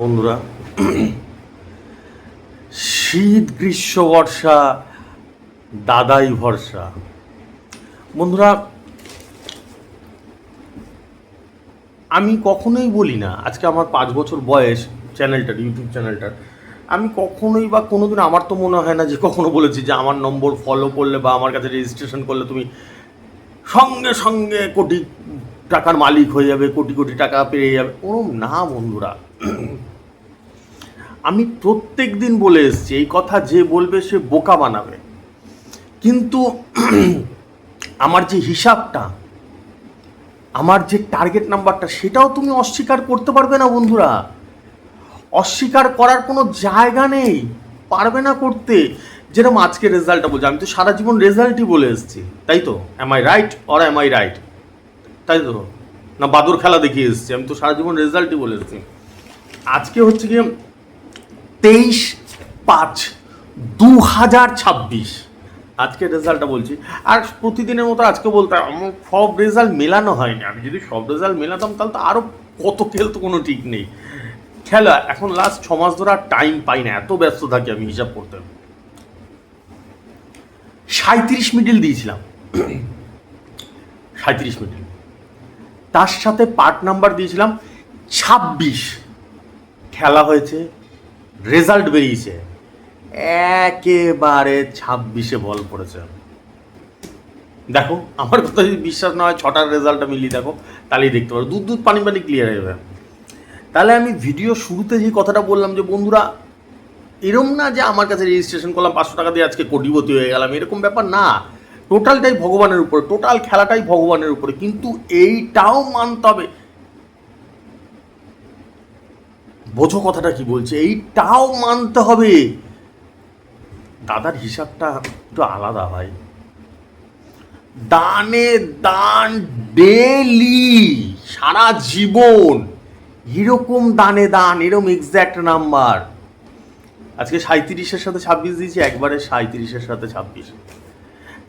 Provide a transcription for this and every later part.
বন্ধুরা, শীত গ্রীষ্ম বর্ষা দাদাই ভরসা। বন্ধুরা, আমি কখনোই বলি না, আজকে আমার 5 বছর বয়স চ্যানেলটার, ইউটিউব চ্যানেলটার, আমি কখনোই বা কোনোদিন, আমার তো মনে হয় না যে কখনো বলেছি যে আমার নম্বর ফলো করলে বা আমার কাছে রেজিস্ট্রেশন করলে তুমি সঙ্গে সঙ্গে কোটি টাকার মালিক হয়ে যাবে, কোটি কোটি টাকা পেয়ে যাবে। ওরম না বন্ধুরা। আমি প্রত্যেক দিন বলে এসেছি, এই কথা যে বলবে সে বোকা বানাবে। কিন্তু আমার যে হিসাবটা, আমার যে টার্গেট নাম্বারটা, সেটাও তুমি অস্বীকার করতে পারবে না বন্ধুরা। অস্বীকার করার কোনো জায়গা নেই, পারবে না করতে। যেরকম আজকে রেজাল্টটা বলছি, আমি তো সারা জীবন রেজাল্টই বলে এসেছি, তাই তো? Am I right or am I right? তাই তো না? বাদুর খেলা দেখিয়ে এসেছি, আমি তো সারা জীবন রেজাল্টই বলে এসেছি। আজকে হচ্ছে গিয়ে 23/5/2026 আজকে রেজাল্টটা বলছি। আর প্রতিদিনের মতো আজকে বলতে আমার সব রেজাল্ট মেলানো হয়নি। আমি যদি সব রেজাল্ট মেলাতাম তাহলে তো আরও কত খেলতো, কোনো ঠিক নেই। খেলা এখন লাস্ট 6 মাস ধরে আর টাইম পাই না, এত ব্যস্ত থাকি আমি হিসাব করতে। 37 মিডল দিয়েছিলাম, 37 মিডল, তার সাথে পার্ট নাম্বার দিয়েছিলাম 26। খেলা হয়েছে, রেজাল্ট বেরিয়েছে, একেবারে 26-এ বল পড়েছে। দেখো, আমার কথা যদি বিশ্বাস না হয়, 6টার রেজাল্টটা মিলিয়ে দেখো, তাহলেই দেখতে পারো, দুধ পানি পানি ক্লিয়ার হয়ে যাবে। তাহলে আমি ভিডিও শুরুতে যে কথাটা বললাম যে বন্ধুরা, এরম না যে আমার কাছে রেজিস্ট্রেশন করলাম 500 টাকা দিয়ে আজকে কোটিপতি হয়ে গেলাম, এরকম ব্যাপার না। টোটালটাই ভগবানের উপরে, টোটাল খেলাটাই ভগবানের উপরে। কিন্তু এইটাও মানতে হবে, বোঝো কথাটা কি বলছে, এইটাও মানতে হবে, দাদার হিসাবটা একটু আলাদা ভাই। দানে দান ডেলি, সারা জীবন এরকম দানে দান, এরকম এক্স্যাক্ট নাম্বার। আজকে 37-এর সাথে 26 দিয়েছি, একবারে 37-এর সাথে 26।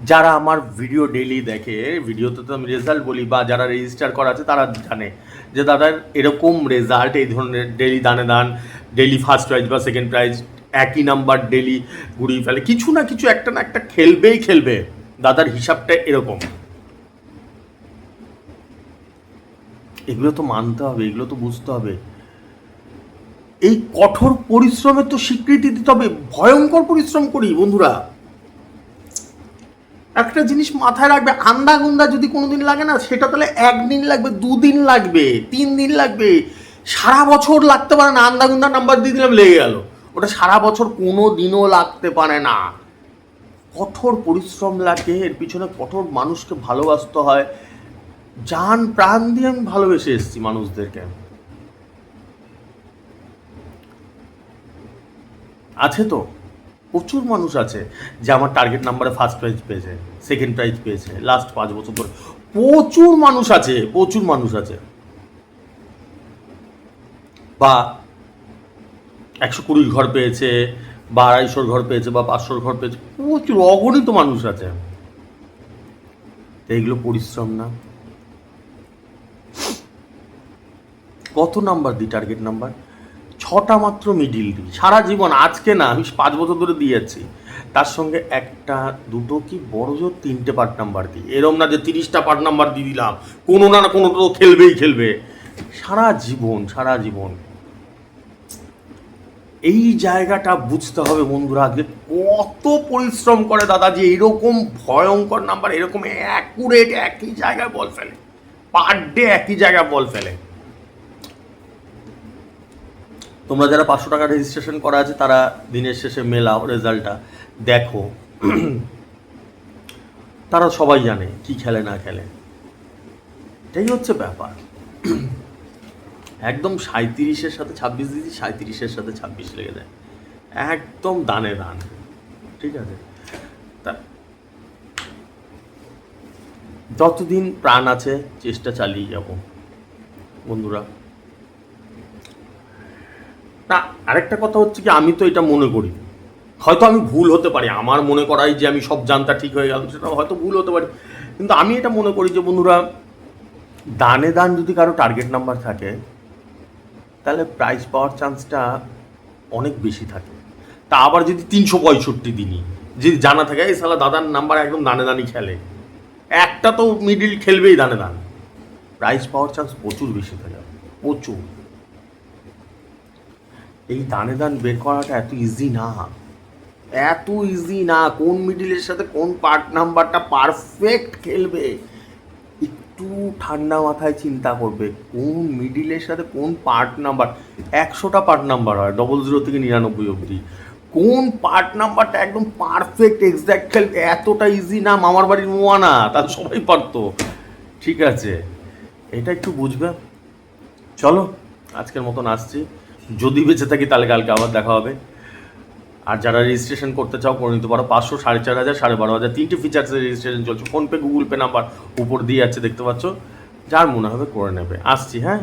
যারা আমার ভিডিও ডেলি দেখে, ভিডিওতে তো আমি রেজাল্ট বলি, বা যারা রেজিস্টার করা আছে তারা জানে যে দাদার এরকম রেজাল্ট, এই ধরনের ডেলি দানে দান, ডেলি ফার্স্ট প্রাইজ বা সেকেন্ড প্রাইজ, একই নাম্বার ডেলি ঘুরিয়ে ফেলে, কিছু না কিছু একটা না একটা খেলবেই খেলবে। দাদার হিসাবটা এরকম। এগুলো তো মানতে হবে, এগুলো তো বুঝতে হবে। এই কঠোর পরিশ্রমের তো স্বীকৃতি দিতে হবে। ভয়ঙ্কর পরিশ্রম করি বন্ধুরা। একটা জিনিস মাথায় রাখবে, আন্দা গুন্দা যদি কোনোদিন লাগে না, সেটা তাহলে 1 দিন লাগবে, 2 দিন লাগবে, 3 দিন লাগবে, সারা বছর লাগতে পারে না। আন্দা গুন্দা নাম্বার দিয়ে দিলাম, লেগে গেল, ওটা সারা বছর কোনো দিনও লাগতে পারে না। কঠোর পরিশ্রম লাগে, এর পিছনে কঠোর মানুষকে ভালোবাসতে হয়। জান প্রাণ দিয়ে আমি ভালোবেসে এসেছি মানুষদেরকে। আছে তো, প্রচুর মানুষ আছে যে আমার টার্গেট নাম্বারে ফার্স্ট প্রাইজ পেয়েছে, সেকেন্ড প্রাইজ পেয়েছে লাস্ট 5 বছর ধরে। প্রচুর মানুষ আছে, প্রচুর মানুষ আছে। বা 120 ঘর পেয়েছে, বা 250 ঘর পেয়েছে, বা 500 ঘর পেয়েছে, প্রচুর অগণিত মানুষ আছে। এইগুলো পরিশ্রম না? কত নাম্বার দিই টার্গেট নাম্বার? 6টা মাত্র মিডিল দিই সারা জীবন। আজকে না, আমি 5 বছর ধরে দিয়ে যাচ্ছি। তার সঙ্গে 1টা 2টো কি বড় জোর 3টে পার্ট নাম্বার দিই। এরম না যে 30টা পার্ট নাম্বার দিয়ে দিলাম, কোনো না কোনো তো খেলবেই খেলবে সারা জীবন, সারা জীবন। এই জায়গাটা বুঝতে হবে বন্ধুরা। আজকে কত পরিশ্রম করে দাদা যে এরকম ভয়ঙ্কর নাম্বার, এরকম অ্যাকুরেট একই জায়গায় বল ফেলে, পার ডে একই জায়গায় বল ফেলে। তোমরা যারা 500 টাকা রেজিস্ট্রেশন করা আছে, তারা দিনের শেষে মেলাও রেজাল্টটা, দেখো, তারা সবাই জানে কি খেলে না খেলে। এটাই হচ্ছে ব্যাপার। একদম 37-এর সাথে 26 দিয়েছি, 37-এর সাথে 26 লেগে যায়, একদম দানে দান। ঠিক আছে, তা যতদিন প্রাণ আছে চেষ্টা চালিয়ে যাব বন্ধুরা। না, আরেকটা কথা হচ্ছে কি, আমি তো এটা মনে করি, হয়তো আমি ভুল হতে পারি, আমার মনে করাই যে আমি সব জানতা ঠিক হয়ে গেল, সেটা হয়তো ভুল হতে পারি। কিন্তু আমি এটা মনে করি যে বন্ধুরা, দানে দান যদি কারো টার্গেট নাম্বার থাকে, তাহলে প্রাইজ পাওয়ার চান্সটা অনেক বেশি থাকে। তা আবার যদি 365 দিনই যদি জানা থাকে এই সালা দাদার নাম্বার একদম দানে দানি খেলে, একটা তো মিডিল খেলবেই দানে দান, প্রাইজ পাওয়ার চান্স প্রচুর বেশি থাকে, প্রচুর। এই দানে দান বের করাটা এত ইজি না, এত ইজি না। কোন মিডিলের সাথে কোন পার্ট নাম্বারটা পারফেক্ট খেলবে, একটু ঠান্ডা মাথায় চিন্তা করবে কোন মিডিলের সাথে কোন পার্ট নাম্বার। 100টা পার্ট নাম্বার হয় 00 থেকে 99 অবধি, কোন পার্ট নাম্বারটা একদম পারফেক্ট এক্স্যাক্ট খেলবে এতটা ইজি না। মামার বাড়ির মোয়ানা তার সবাই পারতো। ঠিক আছে, এটা একটু বুঝবে। চলো আজকের মতন আসছি, যদি বেঁচে থাকি তাহলে কালকে আবার দেখা হবে। আর যারা রেজিস্ট্রেশন করতে চাও করে নিতে পারো। 500, 4,500, 12,500 তিনটে ফিচার্সের রেজিস্ট্রেশন চলছে। ফোনপে, গুগল পে নাম্বার উপর দিয়ে যাচ্ছে দেখতে পাচ্ছ, যার মনে হবে করে নেবে। আসছি, হ্যাঁ।